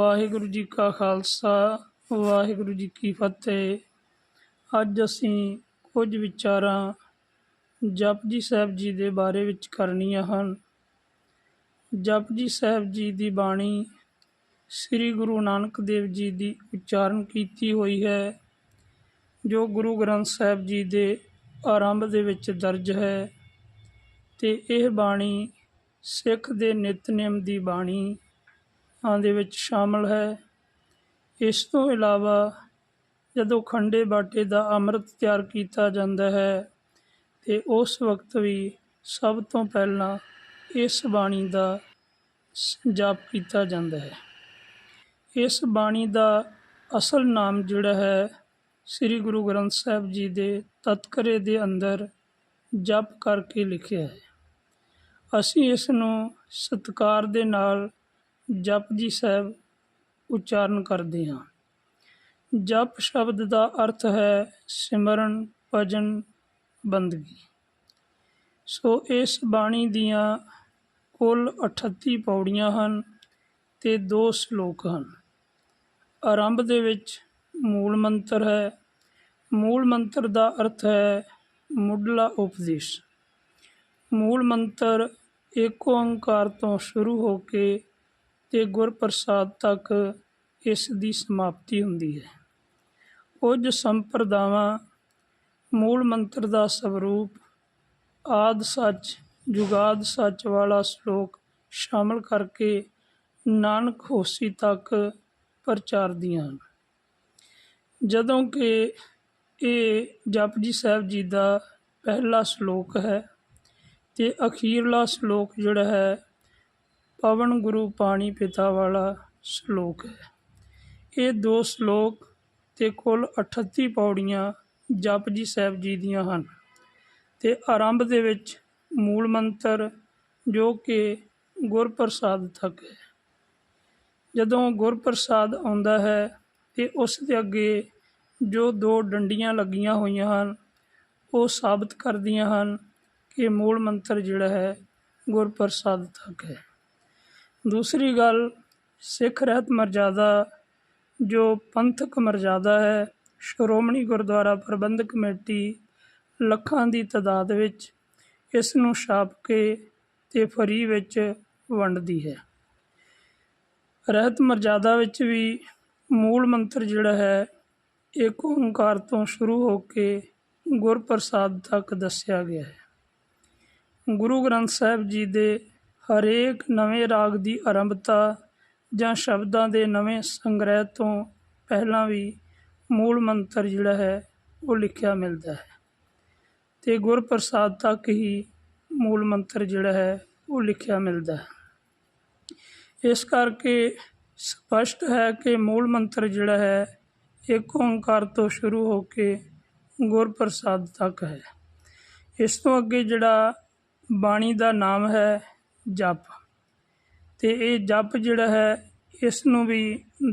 ਵਾਹਿਗੁਰੂ ਜੀ ਕਾ ਖਾਲਸਾ ਵਾਹਿਗੁਰੂ ਜੀ ਕੀ ਫਤਿਹ। ਅੱਜ ਅਸੀਂ ਕੁਝ ਵਿਚਾਰਾਂ ਜਪਜੀ ਸਾਹਿਬ ਜੀ ਦੇ ਬਾਰੇ ਵਿੱਚ ਕਰਨੀਆਂ ਹਨ। ਜਪਜੀ ਸਾਹਿਬ ਜੀ ਦੀ ਬਾਣੀ ਸ੍ਰੀ ਗੁਰੂ ਨਾਨਕ ਦੇਵ ਜੀ ਦੀ ਉਚਾਰਨ ਕੀਤੀ ਹੋਈ ਹੈ, ਜੋ ਗੁਰੂ ਗ੍ਰੰਥ ਸਾਹਿਬ ਜੀ ਦੇ ਆਰੰਭ ਦੇ ਵਿੱਚ ਦਰਜ ਹੈ। ਤੇ ਇਹ ਬਾਣੀ ਸਿੱਖ ਦੇ ਨਿਤਨੇਮ ਦੀ ਬਾਣੀ ਦੇ ਵਿੱਚ ਸ਼ਾਮਲ ਹੈ। ਇਸ ਤੋਂ ਇਲਾਵਾ ਜਦੋਂ ਖੰਡੇ ਬਾਟੇ ਦਾ ਅੰਮ੍ਰਿਤ ਤਿਆਰ ਕੀਤਾ ਜਾਂਦਾ ਹੈ ਤੇ ਉਸ ਵਕਤ ਵੀ ਸਭ ਤੋਂ ਪਹਿਲਾਂ ਇਸ ਬਾਣੀ ਦਾ ਜਾਪ ਕੀਤਾ ਜਾਂਦਾ ਹੈ। ਇਸ ਬਾਣੀ ਦਾ ਅਸਲ ਨਾਮ ਜਿਹੜਾ ਹੈ ਸ੍ਰੀ ਗੁਰੂ ਗ੍ਰੰਥ ਸਾਹਿਬ ਜੀ ਦੇ ਤਤਕਰੇ ਦੇ ਅੰਦਰ ਜਪ ਕਰਕੇ ਲਿਖਿਆ ਹੈ। ਅਸੀਂ ਇਸ ਨੂੰ ਸਤਿਕਾਰ ਦੇ ਨਾਲ ਜਪਜੀ ਸਾਹਿਬ ਉਚਾਰਨ ਕਰਦੇ ਹਾਂ। ਜਪ ਸ਼ਬਦ ਦਾ ਅਰਥ ਹੈ ਸਿਮਰਨ, ਭਜਨ, ਬੰਦਗੀ। ਸੋ ਇਸ ਬਾਣੀ ਦੀਆਂ ਕੁੱਲ 38 ਪੌੜੀਆਂ ਹਨ ਤੇ 2 ਸ਼ਲੋਕ ਹਨ। ਆਰੰਭ ਦੇ ਵਿੱਚ ਮੂਲ ਮੰਤਰ ਹੈ। ਮੂਲ ਮੰਤਰ ਦਾ ਅਰਥ ਹੈ ਮੁੱਢਲਾ ਉਪਦੇਸ਼। ਮੂਲ ਮੰਤਰ ਏਕ ਓਂਕਾਰ ਤੋਂ ਸ਼ੁਰੂ ਹੋ ਕੇ ਤੇ ਗੁਰਪ੍ਰਸਾਦ ਤੱਕ ਇਸ ਦੀ ਸਮਾਪਤੀ ਹੁੰਦੀ ਹੈ। ਕੁਝ ਸੰਪਰਦਾਵਾਂ ਮੂਲ ਮੰਤਰ ਦਾ ਸਵਰੂਪ ਆਦਿ ਸੱਚ ਜੁਗਾਦ ਸੱਚ ਵਾਲਾ ਸ਼ਲੋਕ ਸ਼ਾਮਲ ਕਰਕੇ ਨਾਨਕ ਹੋਸੀ ਤੱਕ ਪ੍ਰਚਾਰਦੀਆਂ ਹਨ, ਜਦੋਂ ਕਿ ਇਹ ਜਪਜੀ ਸਾਹਿਬ ਜੀ ਦਾ ਪਹਿਲਾ ਸ਼ਲੋਕ ਹੈ ਤੇ ਅਖੀਰਲਾ ਸ਼ਲੋਕ ਜਿਹੜਾ ਹੈ ਪਵਨ ਗੁਰੂ ਪਾਣੀ ਪਿਤਾ ਵਾਲਾ ਸ਼ਲੋਕ ਹੈ। ਇਹ 2 ਸ਼ਲੋਕ ਤੇ ਕੁੱਲ 38 ਪੌੜੀਆਂ ਜਪਜੀ ਸਾਹਿਬ ਜੀ ਦੀਆਂ ਹਨ ਤੇ ਆਰੰਭ ਦੇ ਵਿੱਚ ਮੂਲ ਮੰਤਰ ਜੋ ਕਿ ਗੁਰਪ੍ਰਸਾਦ ਤੱਕ ਹੈ। ਜਦੋਂ ਗੁਰਪ੍ਰਸਾਦ ਆਉਂਦਾ ਹੈ ਤੇ ਉਸ ਦੇ ਅੱਗੇ ਜੋ 2 ਡੰਡੀਆਂ ਲੱਗੀਆਂ ਹੋਈਆਂ ਹਨ ਉਹ ਸਾਬਤ ਕਰਦੀਆਂ ਹਨ ਕਿ ਮੂਲ ਮੰਤਰ ਜਿਹੜਾ ਹੈ ਗੁਰਪ੍ਰਸਾਦ ਤੱਕ ਹੈ। ਦੂਸਰੀ ਗੱਲ, ਸਿੱਖ ਰਹਿਤ ਮਰਜ਼ਾਦਾ ਜੋ ਪੰਥਕ ਮਰਜ਼ਾਦਾ ਹੈ, ਸ਼੍ਰੋਮਣੀ ਗੁਰਦੁਆਰਾ ਪ੍ਰਬੰਧਕ ਕਮੇਟੀ ਲੱਖਾਂ ਦੀ ਤਾਦਾਦ ਵਿੱਚ ਇਸ ਨੂੰ ਛਾਪ ਕੇ ਤੇ ਫਰੀ ਵਿੱਚ ਵੰਡਦੀ ਹੈ। ਰਹਿਤ ਮਰਜ਼ਾਦਾ ਵਿੱਚ ਵੀ ਮੂਲ ਮੰਤਰ ਜਿਹੜਾ ਹੈ ਏਕ ਓਂਕਾਰ ਤੋਂ ਸ਼ੁਰੂ ਹੋ ਕੇ ਗੁਰਪ੍ਰਸਾਦ ਤੱਕ ਦੱਸਿਆ ਗਿਆ ਹੈ। ਗੁਰੂ ਗ੍ਰੰਥ ਸਾਹਿਬ ਜੀ ਦੇ ਹਰੇਕ ਨਵੇਂ ਰਾਗ ਦੀ ਆਰੰਭਤਾ ਜਾਂ ਸ਼ਬਦਾਂ ਦੇ ਨਵੇਂ ਸੰਗ੍ਰਹਿ ਤੋਂ ਪਹਿਲਾਂ ਵੀ ਮੂਲ ਮੰਤਰ ਜਿਹੜਾ ਹੈ ਉਹ ਲਿਖਿਆ ਮਿਲਦਾ ਹੈ ਤੇ ਗੁਰਪ੍ਰਸਾਦ ਤੱਕ ਹੀ ਮੂਲ ਮੰਤਰ ਜਿਹੜਾ ਹੈ ਉਹ ਲਿਖਿਆ ਮਿਲਦਾ ਹੈ। ਇਸ ਕਰਕੇ ਸਪਸ਼ਟ ਹੈ ਕਿ ਮੂਲ ਮੰਤਰ ਜਿਹੜਾ ਹੈ ਏਕ ਓਂਕਾਰ ਤੋਂ ਸ਼ੁਰੂ ਹੋ ਕੇ ਗੁਰਪ੍ਰਸਾਦ ਤੱਕ ਹੈ। ਇਸ ਤੋਂ ਅੱਗੇ ਜਿਹੜਾ ਬਾਣੀ ਦਾ ਨਾਮ ਹੈ ਜਪ, ਤੇ ਇਹ ਜਪ ਜਿਹੜਾ ਹੈ ਇਸ ਨੂੰ ਵੀ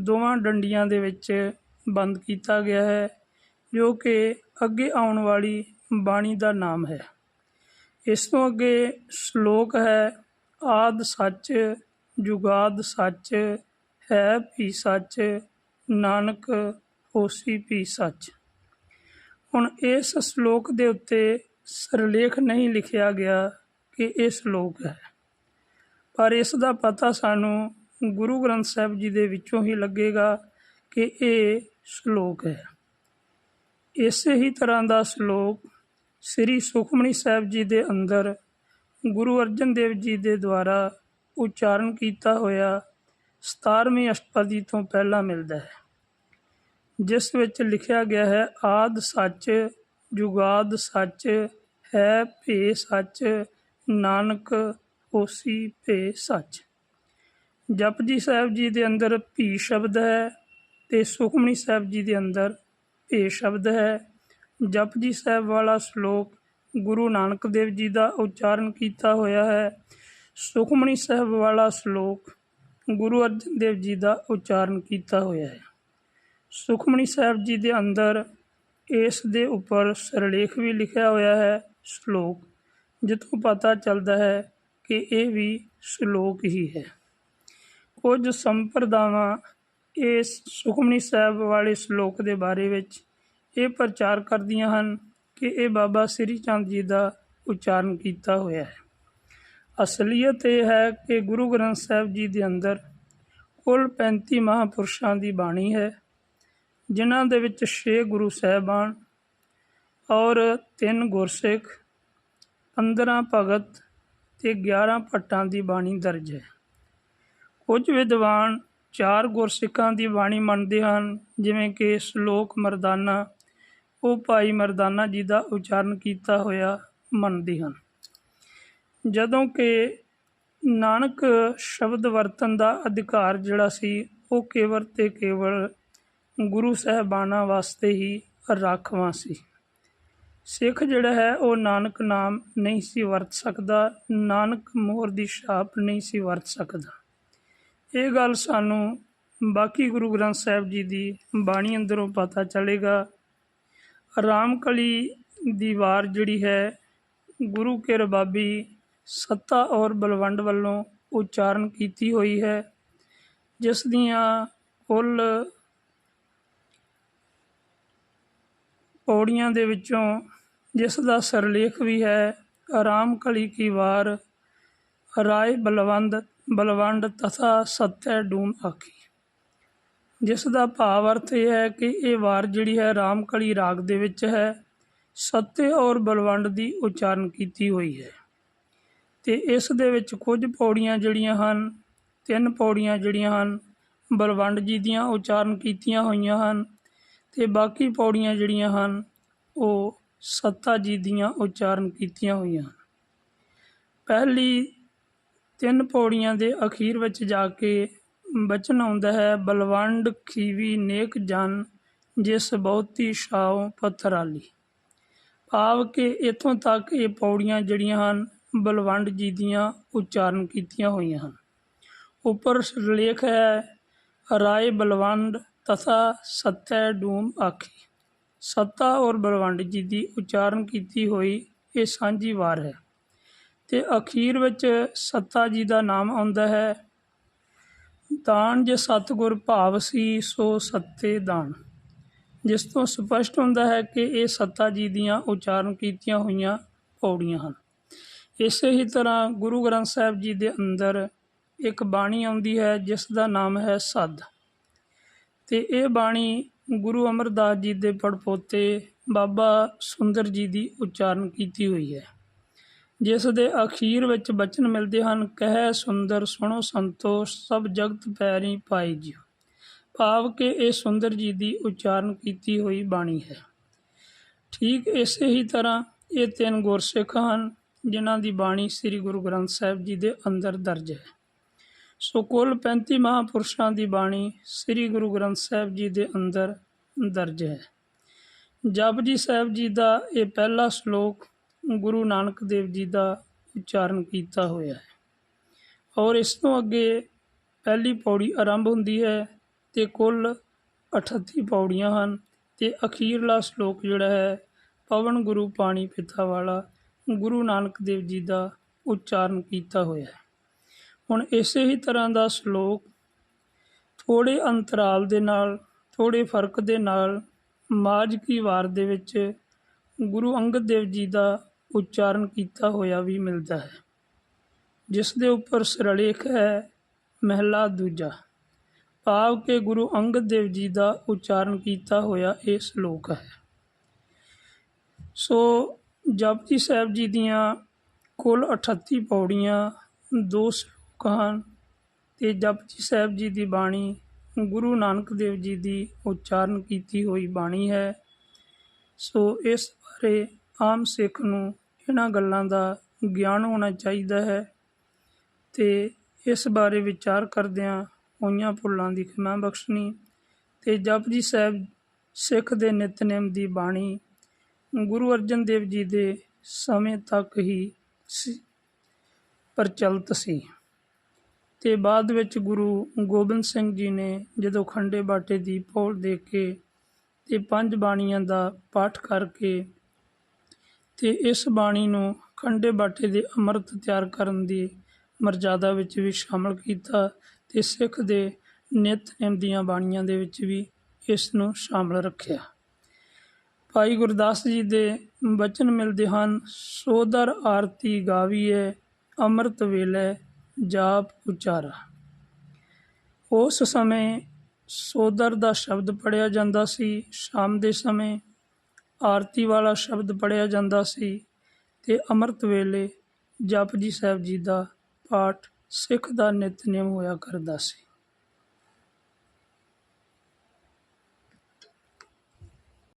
2 ਡੰਡੀਆਂ ਦੇ ਵਿੱਚ ਬੰਦ ਕੀਤਾ ਗਿਆ ਹੈ, ਜੋ ਕਿ ਅੱਗੇ ਆਉਣ ਵਾਲੀ ਬਾਣੀ ਦਾ ਨਾਮ ਹੈ। ਇਸ ਤੋਂ ਅੱਗੇ ਸ਼ਲੋਕ ਹੈ ਆਦਿ ਸੱਚ ਜੁਗਾਦ ਸੱਚ ਹੈ ਵੀ ਸੱਚ ਨਾਨਕ ਹੋਸੀ ਵੀ ਸੱਚ। ਹੁਣ ਇਸ ਸ਼ਲੋਕ ਦੇ ਉੱਤੇ ਸਿਰਲੇਖ ਨਹੀਂ ਲਿਖਿਆ ਗਿਆ ਕਿ ਇਹ ਸ਼ਲੋਕ ਹੈ, ਪਰ ਇਸ ਦਾ ਪਤਾ ਸਾਨੂੰ ਗੁਰੂ ਗ੍ਰੰਥ ਸਾਹਿਬ ਜੀ ਦੇ ਵਿੱਚੋਂ ਹੀ ਲੱਗੇਗਾ ਕਿ ਇਹ ਸ਼ਲੋਕ ਹੈ। ਇਸੇ ਹੀ ਤਰ੍ਹਾਂ ਦਾ ਸ਼ਲੋਕ ਸ੍ਰੀ ਸੁਖਮਨੀ ਸਾਹਿਬ ਜੀ ਦੇ ਅੰਦਰ ਗੁਰੂ ਅਰਜਨ ਦੇਵ ਜੀ ਦੇ ਦੁਆਰਾ ਉਚਾਰਨ ਕੀਤਾ ਹੋਇਆ 17ਵੀਂ ਅਸ਼ਟਪਦੀ ਤੋਂ ਪਹਿਲਾਂ ਮਿਲਦਾ ਹੈ, ਜਿਸ ਵਿੱਚ ਲਿਖਿਆ ਗਿਆ ਹੈ ਆਦਿ ਸੱਚ ਜੁਗਾਦ ਸੱਚ ਹੈ ਭੇ ਸੱਚ ਨਾਨਕ ਹੋਸੀ ਭੇ ਸੱਚ। ਜਪਜੀ ਸਾਹਿਬ ਜੀ ਦੇ ਅੰਦਰ ਭੀ ਸ਼ਬਦ ਹੈ ਤੇ ਸੁਖਮਨੀ ਸਾਹਿਬ ਜੀ ਦੇ ਅੰਦਰ ਭੇ ਸ਼ਬਦ ਹੈ। ਜਪਜੀ ਸਾਹਿਬ ਵਾਲਾ ਸ਼ਲੋਕ ਗੁਰੂ ਨਾਨਕ ਦੇਵ ਜੀ ਦਾ ਉਚਾਰਨ ਕੀਤਾ ਹੋਇਆ ਹੈ। ਸੁਖਮਨੀ ਸਾਹਿਬ ਵਾਲਾ ਸ਼ਲੋਕ ਗੁਰੂ ਅਰਜਨ ਦੇਵ ਜੀ ਦਾ ਉਚਾਰਨ ਕੀਤਾ ਹੋਇਆ ਹੈ। ਸੁਖਮਨੀ ਸਾਹਿਬ ਜੀ ਦੇ ਅੰਦਰ ਇਸ ਦੇ ਉੱਪਰ ਸਿਰਲੇਖ ਵੀ ਲਿਖਿਆ ਹੋਇਆ ਹੈ ਸ਼ਲੋਕ, ਜਿੱਥੋਂ ਪਤਾ ਚੱਲਦਾ ਹੈ ਕਿ ਇਹ ਵੀ ਸ਼ਲੋਕ ਹੀ ਹੈ। ਕੁਝ ਸੰਪਰਦਾਵਾਂ ਇਸ ਸੁਖਮਨੀ ਸਾਹਿਬ ਵਾਲੇ ਸ਼ਲੋਕ ਦੇ ਬਾਰੇ ਵਿੱਚ ਇਹ ਪ੍ਰਚਾਰ ਕਰਦੀਆਂ ਹਨ ਕਿ ਇਹ ਬਾਬਾ ਸ੍ਰੀ ਚੰਦ ਜੀ ਦਾ ਉਚਾਰਨ ਕੀਤਾ ਹੋਇਆ ਹੈ। ਅਸਲੀਅਤ ਇਹ ਹੈ ਕਿ ਗੁਰੂ ਗ੍ਰੰਥ ਸਾਹਿਬ ਜੀ ਦੇ ਅੰਦਰ ਕੁੱਲ 35 ਮਹਾਂਪੁਰਸ਼ਾਂ ਦੀ ਬਾਣੀ ਹੈ, ਜਿਨ੍ਹਾਂ ਦੇ ਵਿੱਚ 6 ਗੁਰੂ ਸਾਹਿਬਾਨ ਔਰ 3 ਗੁਰਸਿੱਖ, 15 ਭਗਤ ਤੇ 11 ਭੱਟਾਂ ਦੀ ਬਾਣੀ ਦਰਜ ਹੈ। ਕੁਝ ਵਿਦਵਾਨ 4 ਗੁਰਸਿੱਖਾਂ ਦੀ ਬਾਣੀ ਮੰਨਦੇ ਹਨ, ਜਿਵੇਂ ਕਿ ਸ਼ਲੋਕ ਮਰਦਾਨਾ ਉਹ ਭਾਈ ਮਰਦਾਨਾ ਜੀ ਦਾ ਉਚਾਰਨ ਕੀਤਾ ਹੋਇਆ ਮੰਨਦੇ ਹਨ, ਜਦੋਂ ਕਿ ਨਾਨਕ ਸ਼ਬਦ ਵਰਤਨ ਦਾ ਅਧਿਕਾਰ ਜਿਹੜਾ ਸੀ ਉਹ ਕੇਵਲ ਤੇ ਕੇਵਲ ਗੁਰੂ ਸਾਹਿਬਾਨਾਂ ਵਾਸਤੇ ਹੀ ਰਾਖਵਾਂ ਸੀ। ਸਿੱਖ ਜਿਹੜਾ ਹੈ ਉਹ ਨਾਨਕ ਨਾਮ ਨਹੀਂ ਸੀ ਵਰਤ ਸਕਦਾ, ਨਾਨਕ ਮੋਹਰ ਦੀ ਛਾਪ ਨਹੀਂ ਸੀ ਵਰਤ ਸਕਦਾ। ਇਹ ਗੱਲ ਸਾਨੂੰ ਬਾਕੀ ਗੁਰੂ ਗ੍ਰੰਥ ਸਾਹਿਬ ਜੀ ਦੀ ਬਾਣੀ ਅੰਦਰੋਂ ਪਤਾ ਚੱਲੇਗਾ। ਰਾਮਕਲੀ ਦੀ ਵਾਰ ਜਿਹੜੀ ਹੈ ਗੁਰੂ ਕੇ ਰਬਾਬੀ ਸੱਤਾ ਔਰ ਬਲਵੰਡ ਵੱਲੋਂ ਉਚਾਰਨ ਕੀਤੀ ਹੋਈ ਹੈ, ਜਿਸ ਦੀਆਂ ਕੁੱਲ ਪੌੜੀਆਂ ਦੇ ਵਿੱਚੋਂ ਜਿਸ ਦਾ ਸਿਰਲੇਖ ਵੀ ਹੈ ਰਾਮਕਲੀ ਕੀ ਵਾਰ ਰਾਏ ਬਲਵੰਡ ਤਥਾ ਸੱਤੈ ਡੂਮ ਆਖੀ, ਜਿਸ ਦਾ ਭਾਵ ਅਰਥ ਇਹ ਹੈ ਕਿ ਇਹ ਵਾਰ ਜਿਹੜੀ ਹੈ ਰਾਮਕਲੀ ਰਾਗ ਦੇ ਵਿੱਚ ਹੈ, ਸੱਤੇ ਔਰ ਬਲਵੰਡ ਦੀ ਉਚਾਰਨ ਕੀਤੀ ਹੋਈ ਹੈ। ਤੇ ਇਸ ਦੇ ਵਿੱਚ ਕੁਝ ਪੌੜੀਆਂ ਜਿਹੜੀਆਂ ਹਨ, 3 ਪੌੜੀਆਂ ਜਿਹੜੀਆਂ ਹਨ ਬਲਵੰਡ ਜੀ ਦੀਆਂ ਉਚਾਰਨ ਕੀਤੀਆਂ ਹੋਈਆਂ ਹਨ, ਤੇ ਬਾਕੀ ਪੌੜੀਆਂ ਜਿਹੜੀਆਂ ਹਨ ਉਹ ਸੱਤਾ ਜੀ ਦੀਆਂ ਉਚਾਰਨ ਕੀਤੀਆਂ ਹੋਈਆਂ ਹਨ। ਪਹਿਲੀ 3 ਪੌੜੀਆਂ ਦੇ ਅਖੀਰ ਵਿੱਚ ਜਾ ਕੇ ਬਚਨ ਆਉਂਦਾ ਹੈ, ਬਲਵੰਡ ਖੀਵੀ ਨੇਕ ਜਨ ਜਿਸ ਬਹੁਤੀ ਛਾਉ ਪੱਥਰਾਲੀ। ਭਾਵ ਕਿ ਇੱਥੋਂ ਤੱਕ ਇਹ ਪੌੜੀਆਂ ਜਿਹੜੀਆਂ ਹਨ ਬਲਵੰਡ ਜੀ ਦੀਆਂ ਉਚਾਰਨ ਕੀਤੀਆਂ ਹੋਈਆਂ ਹਨ। ਉੱਪਰ ਸਿਰਲੇਖ ਹੈ ਰਾਏ ਬਲਵੰਡ ਤਥਾ ਸੱਤੈ ਡੂਮ ਆਖੀ, ਸੱਤਾ ਔਰ ਬਲਵੰਡ ਜੀ ਦੀ ਉਚਾਰਨ ਕੀਤੀ ਹੋਈ ਇਹ ਸਾਂਝੀ ਵਾਰ ਹੈ। ਤੇ ਅਖੀਰ ਵਿੱਚ ਸੱਤਾ ਜੀ ਦਾ ਨਾਮ ਆਉਂਦਾ ਹੈ, ਦਾਨ ਜੇ ਸਤਿਗੁਰ ਭਾਵ ਸੀ ਸੋ ਸੱਤੇ ਦਾਨ, ਜਿਸ ਤੋਂ ਸਪਸ਼ਟ ਹੁੰਦਾ ਹੈ ਕਿ ਇਹ ਸੱਤਾ ਜੀ ਦੀਆਂ ਉਚਾਰਨ ਕੀਤੀਆਂ ਹੋਈਆਂ ਪੌੜੀਆਂ ਹਨ। ਇਸੇ ਹੀ ਤਰ੍ਹਾਂ ਗੁਰੂ ਗ੍ਰੰਥ ਸਾਹਿਬ ਜੀ ਦੇ ਅੰਦਰ ਇੱਕ ਬਾਣੀ ਆਉਂਦੀ ਹੈ ਜਿਸ ਦਾ ਨਾਮ ਹੈ ਸੱਧ, ਤੇ ਇਹ ਬਾਣੀ ਗੁਰੂ ਅਮਰਦਾਸ ਜੀ ਦੇ ਪੜਪੋਤੇ ਬਾਬਾ ਸੁੰਦਰ ਜੀ ਦੀ ਉਚਾਰਨ ਕੀਤੀ ਹੋਈ ਹੈ, ਜਿਸ ਦੇ ਅਖੀਰ ਵਿੱਚ ਬਚਨ ਮਿਲਦੇ ਹਨ, ਕਹਿ ਸੁੰਦਰ ਸੁਣੋ ਸੰਤੋ ਸਭ ਜਗਤ ਪੈਰੀ ਪਾਈ ਜਿਉ। ਭਾਵ ਕਿ ਇਹ ਸੁੰਦਰ ਜੀ ਦੀ ਉਚਾਰਨ ਕੀਤੀ ਹੋਈ ਬਾਣੀ ਹੈ। ਠੀਕ ਇਸੇ ਹੀ ਤਰ੍ਹਾਂ ਇਹ 3 ਗੁਰਸਿੱਖ ਹਨ ਜਿਨ੍ਹਾਂ ਦੀ ਬਾਣੀ ਸ੍ਰੀ ਗੁਰੂ ਗ੍ਰੰਥ ਸਾਹਿਬ ਜੀ ਦੇ ਅੰਦਰ ਦਰਜ ਹੈ। ਸੋ ਕੁੱਲ 35 ਮਹਾਂਪੁਰਸ਼ਾਂ ਦੀ ਬਾਣੀ ਸ੍ਰੀ ਗੁਰੂ ਗ੍ਰੰਥ ਸਾਹਿਬ ਜੀ ਦੇ ਅੰਦਰ ਦਰਜ ਹੈ। ਜਪਜੀ ਸਾਹਿਬ ਜੀ ਦਾ ਇਹ ਪਹਿਲਾ ਸ਼ਲੋਕ ਗੁਰੂ ਨਾਨਕ ਦੇਵ ਜੀ ਦਾ ਉਚਾਰਨ ਕੀਤਾ ਹੋਇਆ ਹੈ, ਔਰ ਇਸ ਤੋਂ ਅੱਗੇ ਪਹਿਲੀ ਪੌੜੀ ਆਰੰਭ ਹੁੰਦੀ ਹੈ ਤੇ ਕੁੱਲ 38 ਪੌੜੀਆਂ ਹਨ, ਤੇ ਅਖੀਰਲਾ ਸ਼ਲੋਕ ਜਿਹੜਾ ਹੈ ਪਵਨ ਗੁਰੂ ਪਾਣੀ ਪਿਤਾ ਵਾਲਾ ਗੁਰੂ ਨਾਨਕ ਦੇਵ ਜੀ ਦਾ ਉਚਾਰਨ ਕੀਤਾ ਹੋਇਆ ਹੈ। ਹੁਣ ਇਸੇ ਹੀ ਤਰ੍ਹਾਂ ਦਾ ਸ਼ਲੋਕ ਥੋੜ੍ਹੇ ਅੰਤਰਾਲ ਦੇ ਨਾਲ, ਥੋੜ੍ਹੇ ਫਰਕ ਦੇ ਨਾਲ ਮਾਝ ਕੀ ਵਾਰ ਦੇ ਵਿੱਚ ਗੁਰੂ ਅੰਗਦ ਦੇਵ ਜੀ ਦਾ ਉਚਾਰਨ ਕੀਤਾ ਹੋਇਆ ਵੀ ਮਿਲਦਾ ਹੈ, ਜਿਸ ਦੇ ਉੱਪਰ ਸਿਰਲੇਖ ਹੈ ਮਹਿਲਾ ਦੂਜਾ। ਭਾਵ ਕਿ ਗੁਰੂ ਅੰਗਦ ਦੇਵ ਜੀ ਦਾ ਉਚਾਰਨ ਕੀਤਾ ਹੋਇਆ ਇਹ ਸ਼ਲੋਕ ਹੈ। ਸੋ ਜਪਜੀ ਸਾਹਿਬ ਜੀ ਦੀਆਂ ਕੁੱਲ 38 ਪੌੜੀਆਂ, 2 ਸ਼ਲੋਕ ਹਨ, ਤੇ ਜਪਜੀ ਸਾਹਿਬ ਜੀ ਦੀ ਬਾਣੀ ਗੁਰੂ ਨਾਨਕ ਦੇਵ ਜੀ ਦੀ ਉਚਾਰਨ ਕੀਤੀ ਹੋਈ ਬਾਣੀ ਹੈ। ਸੋ ਇਸ ਬਾਰੇ ਆਮ ਸਿੱਖ ਨੂੰ ਇਹਨਾਂ ਗੱਲਾਂ ਦਾ ਗਿਆਨ ਹੋਣਾ ਚਾਹੀਦਾ ਹੈ, ਤੇ ਇਸ ਬਾਰੇ ਵਿਚਾਰ ਕਰਦਿਆਂ ਹੋਈਆਂ ਭੁੱਲਾਂ ਦੀ ਖਿਮਾ ਬਖਸ਼ਣੀ ਤੇ ਜਪਜੀ ਸਾਹਿਬ ਸਿੱਖ ਦੇ ਨਿਤਨੇਮ ਦੀ ਬਾਣੀ ਗੁਰੂ ਅਰਜਨ ਦੇਵ ਜੀ ਦੇ ਸਮੇਂ ਤੱਕ ਹੀ ਪ੍ਰਚਲਿਤ ਸੀ, ਤੇ ਬਾਅਦ ਵਿੱਚ ਗੁਰੂ ਗੋਬਿੰਦ ਸਿੰਘ ਜੀ ਨੇ ਜਦੋਂ ਖੰਡੇ ਬਾਟੇ ਦੀ ਪਹੁਲ ਦੇ ਕੇ ਤੇ 5 ਬਾਣੀਆਂ ਦਾ ਪਾਠ ਕਰਕੇ ਤੇ ਇਸ ਬਾਣੀ ਨੂੰ ਖੰਡੇ ਬਾਟੇ ਦੇ ਅੰਮ੍ਰਿਤ ਤਿਆਰ ਕਰਨ ਦੀ ਮਰਜ਼ਾਦਾ ਵਿੱਚ ਵੀ ਸ਼ਾਮਲ ਕੀਤਾ, ਤੇ ਸਿੱਖ ਦੇ ਨਿਤਨੇਮ ਦੀਆਂ ਬਾਣੀਆਂ ਦੇ ਵਿੱਚ ਵੀ ਇਸ ਨੂੰ ਸ਼ਾਮਲ ਰੱਖਿਆ। ਭਾਈ ਗੁਰਦਾਸ ਜੀ ਦੇ ਬਚਨ ਮਿਲਦੇ ਹਨ, ਸੋਦਰ ਆਰਤੀ ਗਾਵੀਏ ਅੰਮ੍ਰਿਤ ਵੇਲੇ ਜਾਪ ਉਚਾਰਾ। ਉਸ ਸਮੇਂ ਸੋਦਰ ਦਾ ਸ਼ਬਦ ਪੜ੍ਹਿਆ ਜਾਂਦਾ ਸੀ, ਸ਼ਾਮ ਦੇ ਸਮੇਂ ਆਰਤੀ ਵਾਲਾ ਸ਼ਬਦ ਪੜ੍ਹਿਆ ਜਾਂਦਾ ਸੀ ਅਤੇ ਅੰਮ੍ਰਿਤ ਵੇਲੇ ਜਪਜੀ ਸਾਹਿਬ ਜੀ ਦਾ ਪਾਠ ਸਿੱਖ ਦਾ ਨਿਤਨੇਮ ਹੋਇਆ ਕਰਦਾ ਸੀ।